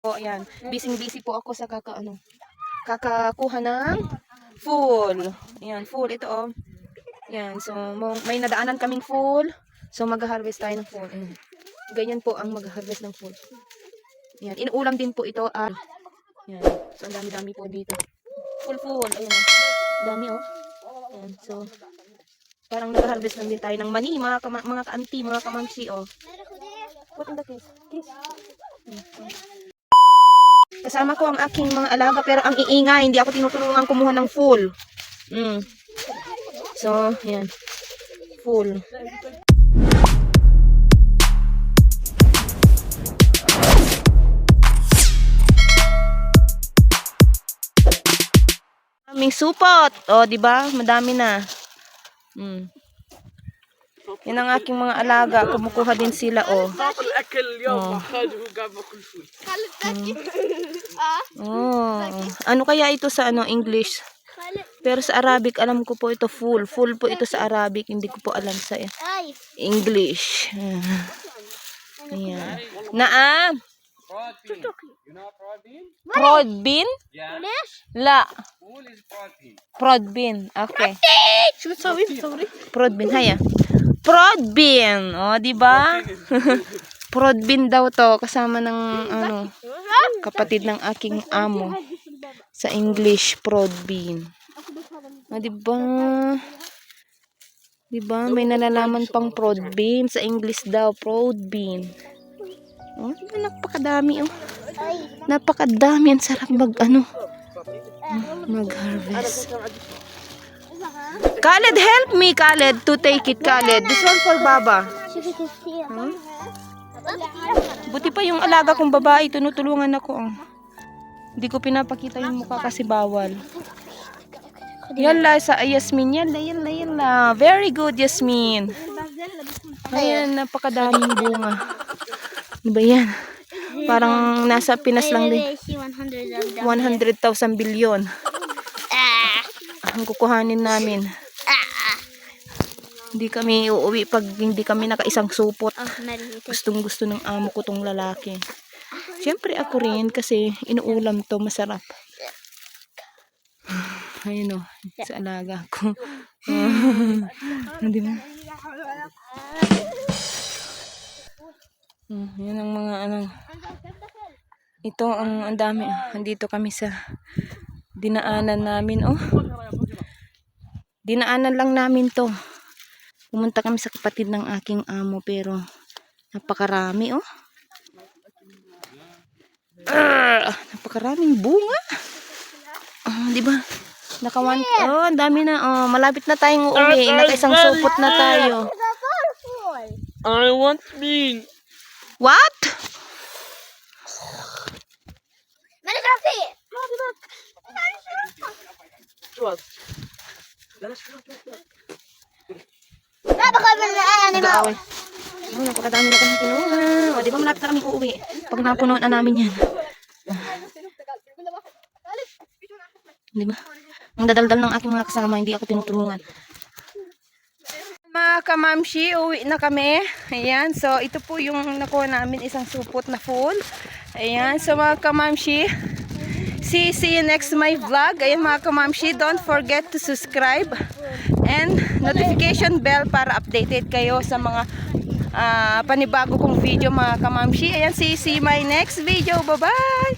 O, ayan. Busy po ako sa kakakuha ng full. Ayan, full. Ito, oh. Ayan, so, may nadaanan kaming full. So, mag-harvest tayo ng full. Ayan. Ganyan po ang mag-harvest ng full. Ayan, inuulam din po ito. Ayan, so, ang dami-dami po dito. Full. Ayan, dami, oh. Ayan, so, parang nag-harvest lang din tayo ng mani, mga ka-auntie, mga kamamsi, oh. What in the case? Kasama ko ang aking mga alaga pero ang iingay, hindi ako tinutulungan kumuha ng full. So, yan. Full. Aming supot. O, di ba? Madami na. Yan ang aking mga alaga. Kumukuha din sila, oh. Ano kaya ito sa English? Pero sa Arabic, alam ko po ito full. Full po ito sa Arabic. Hindi ko po alam sa English. Ayan. Naam. Prod bean? La. Prod bean. Okay. Sorry. Prod bean. Haya. Prod bean. O, diba? Prod bean daw to. Kasama ng kapatid ng aking amo. Sa English, prod bean. O, diba? Diba? May nalalaman pang prod bean. Sa English daw, prod bean. Oh, napakadami, oh. Napakadami. Ang sarap mag-harvest. Khaled, help me, Khaled, to take it, Khaled. This one for Baba. Buti pa yung alaga kong babae, tinutulungan ako. Hindi ko pinapakita yung mukha kasi bawal. Yalla sa Yasmin, yalla. Very good, Yasmin. Ayan, napakadaming bunga. Diba yan? Parang nasa Pinas lang din. 100,000 bilyon. Ang kukuhanin namin. Hindi kami uuwi pag hindi kami nakaisang supot. Gustong-gusto ng amo ko tong lalaki. Siyempre ako rin kasi inuulam to, masarap. Ayun, sa alaga ko. Hindi ba? Yan ang mga ito ang dami. Andito kami sa dinaanan namin, oh. Dinaanan lang namin to. Pumunta kami sa kapatid ng aking amo pero napakarami, oh. Napakaraming bunga. Di ba? Ang dami na. Malapit na tayong uuwi. Nakaisang supot na tayo. I want bean. What? Napakadami na kami kinuha. Di ba malapit na kami uuwi? Pag napunuan na namin yan. Di ba? Ang dadaldal ng aking mga kasama, hindi ako tinutulungan. Mga kamamshi, uwi na kami. Ayan, so ito po yung nakuha namin, isang supot na full. Ayan, so mga kamamshi, see you next my vlog. Ayan mga kamamshi, don't forget to subscribe and notification bell para updated kayo sa mga panibago kong video mga kamamshi. Ayan, see my next video. Bye-bye!